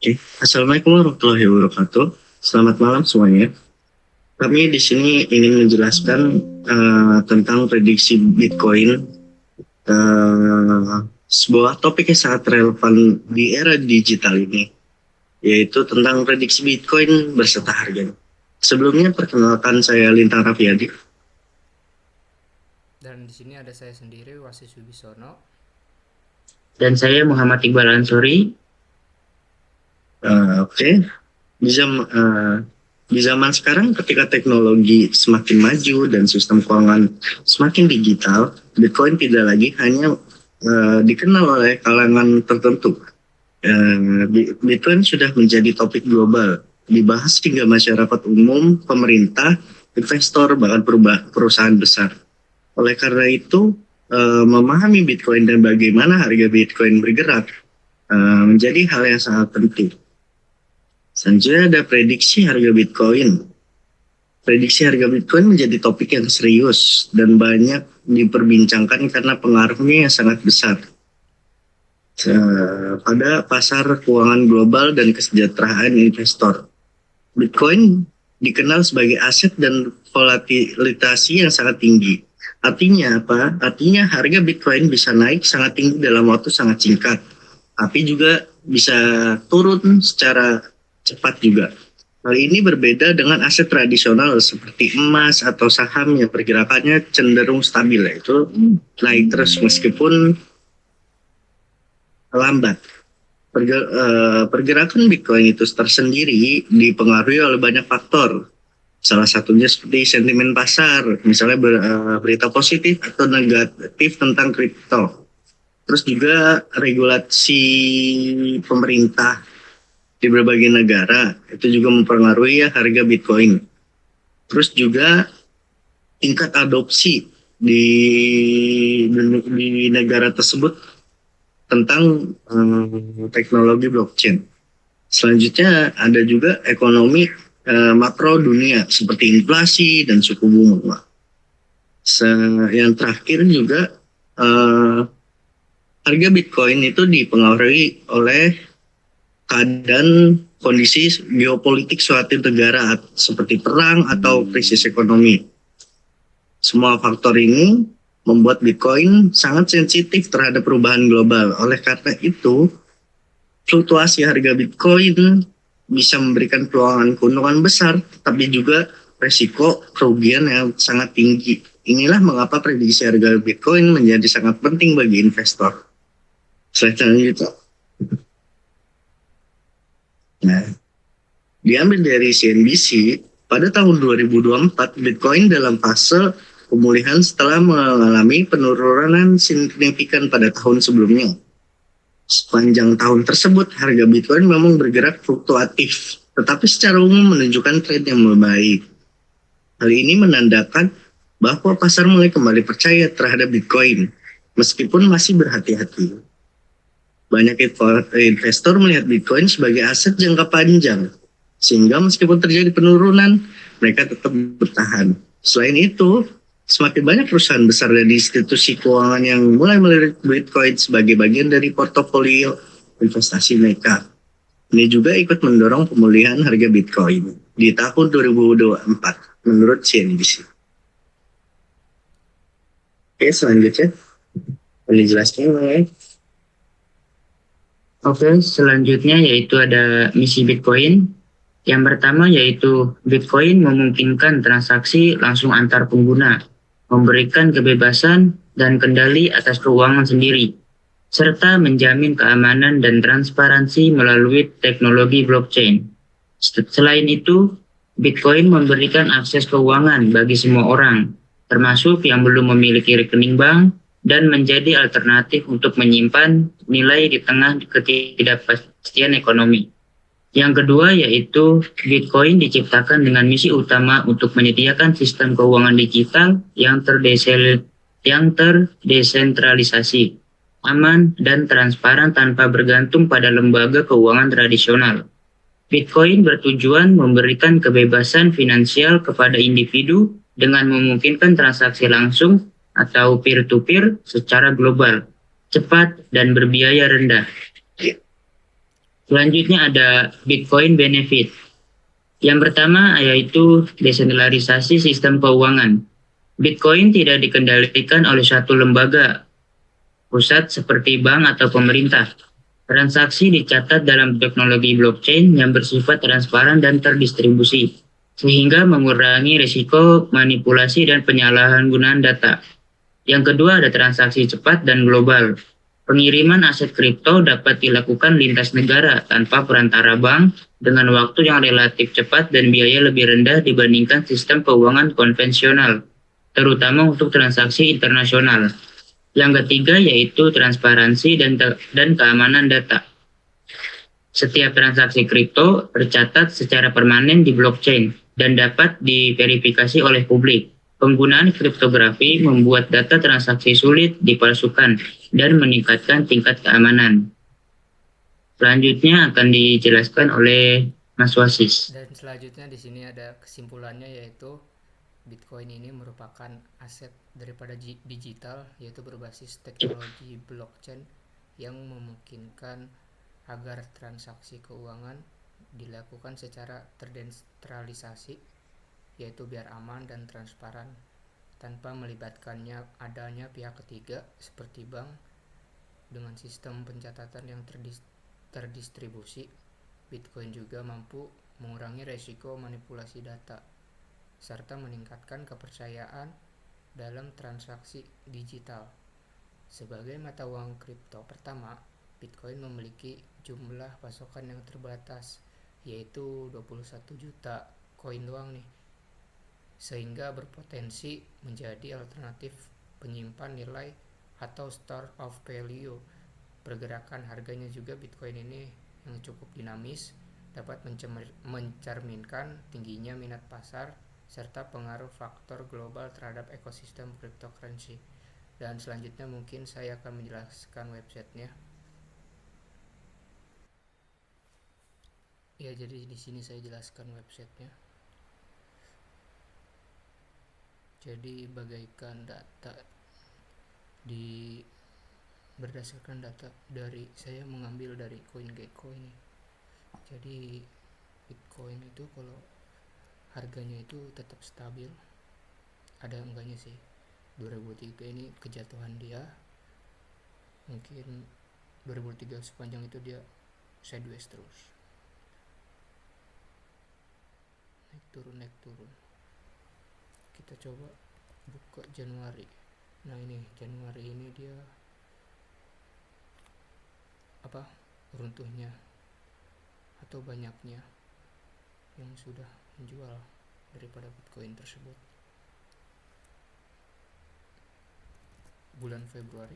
Oke, Assalamualaikum warahmatullahi wabarakatuh. Selamat malam semuanya. Kami di sini ingin menjelaskan tentang prediksi Bitcoin, sebuah topik yang sangat relevan di era digital ini, yaitu tentang prediksi Bitcoin berserta harganya. Sebelumnya perkenalkan saya Lintang Raffiadi. Dan di sini ada saya sendiri, Wasis Wibisono. Dan saya Muhammad Iqbal Ansori. Oke, di di zaman sekarang ketika teknologi semakin maju dan sistem keuangan semakin digital, Bitcoin tidak lagi hanya dikenal oleh kalangan tertentu. Bitcoin sudah menjadi topik global, dibahas hingga masyarakat umum, pemerintah, investor, bahkan perusahaan besar. Oleh karena itu, memahami Bitcoin dan bagaimana harga Bitcoin bergerak menjadi hal yang sangat penting. Selanjutnya ada prediksi harga Bitcoin. Prediksi harga Bitcoin menjadi topik yang serius dan banyak diperbincangkan karena pengaruhnya yang sangat besar pada pasar keuangan global dan kesejahteraan investor. Bitcoin dikenal sebagai aset dan volatilitasnya yang sangat tinggi. Artinya apa? Artinya harga Bitcoin bisa naik sangat tinggi dalam waktu sangat singkat, tapi juga bisa turun secara cepat juga. Hal ini berbeda dengan aset tradisional seperti emas atau saham yang pergerakannya cenderung stabil, yaitu naik terus meskipun lambat. Pergerakan Bitcoin itu tersendiri dipengaruhi oleh banyak faktor. Salah satunya seperti sentimen pasar, misalnya berita positif atau negatif tentang kripto. Terus juga regulasi pemerintah di berbagai negara itu juga mempengaruhi ya harga Bitcoin. Terus juga tingkat adopsi di negara tersebut tentang teknologi blockchain. Selanjutnya ada juga ekonomi makro dunia seperti inflasi dan suku bunga. Yang terakhir juga eh, harga Bitcoin itu dipengaruhi oleh keadaan kondisi geopolitik suatu negara seperti perang atau krisis ekonomi. Semua faktor ini membuat Bitcoin sangat sensitif terhadap perubahan global. Oleh karena itu, fluktuasi harga Bitcoin bisa memberikan peluang keuntungan besar, tapi juga resiko kerugian yang sangat tinggi. Inilah mengapa prediksi harga Bitcoin menjadi sangat penting bagi investor. Selanjutnya, nah, diambil dari CNBC, pada tahun 2024, Bitcoin dalam fase pemulihan setelah mengalami penurunan signifikan pada tahun sebelumnya. Sepanjang tahun tersebut, harga Bitcoin memang bergerak fluktuatif, tetapi secara umum menunjukkan tren yang membaik. Hal ini menandakan bahwa pasar mulai kembali percaya terhadap Bitcoin, meskipun masih berhati-hati. Banyak investor melihat Bitcoin sebagai aset jangka panjang, sehingga meskipun terjadi penurunan, mereka tetap bertahan. Selain itu, semakin banyak perusahaan besar dan institusi keuangan yang mulai melirik Bitcoin sebagai bagian dari portofolio investasi mereka. Ini juga ikut mendorong pemulihan harga Bitcoin di tahun 2024 menurut CNBC. Oke, selanjutnya boleh jelaskan ya. Oke, selanjutnya yaitu ada misi Bitcoin. Yang pertama yaitu Bitcoin memungkinkan transaksi langsung antar pengguna, memberikan kebebasan dan kendali atas keuangan sendiri, serta menjamin keamanan dan transparansi melalui teknologi blockchain. Selain itu, Bitcoin memberikan akses keuangan bagi semua orang, termasuk yang belum memiliki rekening bank, dan menjadi alternatif untuk menyimpan nilai di tengah ketidakpastian ekonomi. Yang kedua yaitu Bitcoin diciptakan dengan misi utama untuk menyediakan sistem keuangan digital yang terdesentralisasi, aman, dan transparan tanpa bergantung pada lembaga keuangan tradisional. Bitcoin bertujuan memberikan kebebasan finansial kepada individu dengan memungkinkan transaksi langsung atau peer-to-peer secara global, cepat, dan berbiaya rendah. Selanjutnya ada Bitcoin benefit. Yang pertama yaitu desentralisasi sistem keuangan. Bitcoin tidak dikendalikan oleh satu lembaga pusat seperti bank atau pemerintah. Transaksi dicatat dalam teknologi blockchain yang bersifat transparan dan terdistribusi, sehingga mengurangi risiko manipulasi dan penyalahgunaan data. Yang kedua ada transaksi cepat dan global. Pengiriman aset kripto dapat dilakukan lintas negara tanpa perantara bank dengan waktu yang relatif cepat dan biaya lebih rendah dibandingkan sistem keuangan konvensional, terutama untuk transaksi internasional. Yang ketiga yaitu transparansi dan keamanan data. Setiap transaksi kripto tercatat secara permanen di blockchain dan dapat diverifikasi oleh publik. Penggunaan kriptografi membuat data transaksi sulit dipalsukan dan meningkatkan tingkat keamanan. Selanjutnya akan dijelaskan oleh Mas Wasis. Dan selanjutnya di sini ada kesimpulannya, yaitu Bitcoin ini merupakan aset daripada digital, yaitu berbasis teknologi blockchain yang memungkinkan agar transaksi keuangan dilakukan secara terdesentralisasi, yaitu biar aman dan transparan tanpa melibatkannya adanya pihak ketiga seperti bank. Dengan sistem pencatatan yang terdistribusi, Bitcoin juga mampu mengurangi resiko manipulasi data serta meningkatkan kepercayaan dalam transaksi digital. Sebagai mata uang kripto pertama, Bitcoin memiliki jumlah pasokan yang terbatas, yaitu 21 juta koin doang nih, sehingga berpotensi menjadi alternatif penyimpan nilai atau store of value. Pergerakan harganya juga Bitcoin ini yang cukup dinamis, dapat mencerminkan tingginya minat pasar serta pengaruh faktor global terhadap ekosistem cryptocurrency. Dan selanjutnya mungkin saya akan menjelaskan websitenya. Ya, jadi di sini saya jelaskan websitenya. Jadi bagaikan data berdasarkan data dari saya mengambil dari CoinGecko ini. Jadi Bitcoin itu kalau harganya itu tetap stabil, ada enggaknya sih. 2003 ini kejatuhan dia, mungkin 2003 sepanjang itu dia sideways terus, naik turun. Kita coba buka Januari. Nah ini Januari ini dia runtuhnya atau banyaknya yang sudah menjual daripada Bitcoin tersebut. Bulan Februari.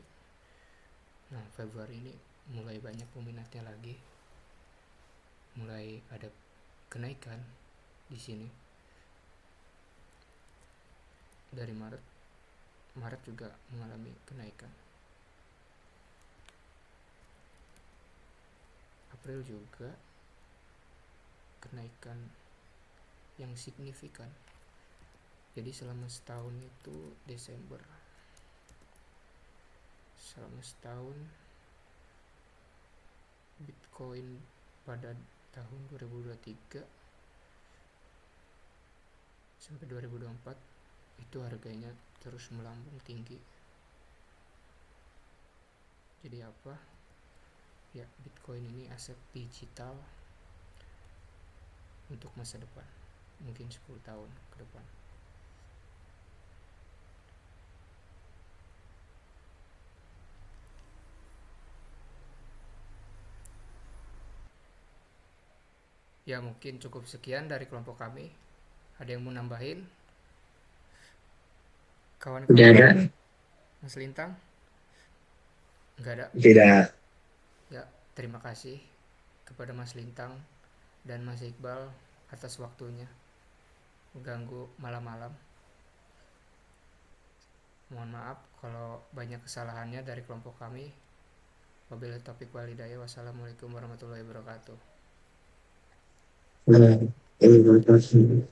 Nah, Februari ini mulai banyak peminatnya lagi. Mulai ada kenaikan di sini. Dari Maret juga mengalami kenaikan. April juga kenaikan yang signifikan. Jadi selama setahun itu Desember, selama setahun Bitcoin pada tahun 2023 sampai 2024 itu harganya terus melambung tinggi. Jadi apa? Ya, Bitcoin ini aset digital untuk masa depan, mungkin 10 tahun ke depan. Ya, mungkin cukup sekian dari kelompok kami. Ada yang mau nambahin? Kawan-kawan? Udah ada. Mas Lintang? Enggak ada? Tidak. Ya, terima kasih kepada Mas Lintang dan Mas Iqbal atas waktunya mengganggu malam-malam. Mohon maaf kalau banyak kesalahannya dari kelompok kami. Wabillahi taufiq wal hidayah. Wassalamualaikum warahmatullahi wabarakatuh. Terima kasih.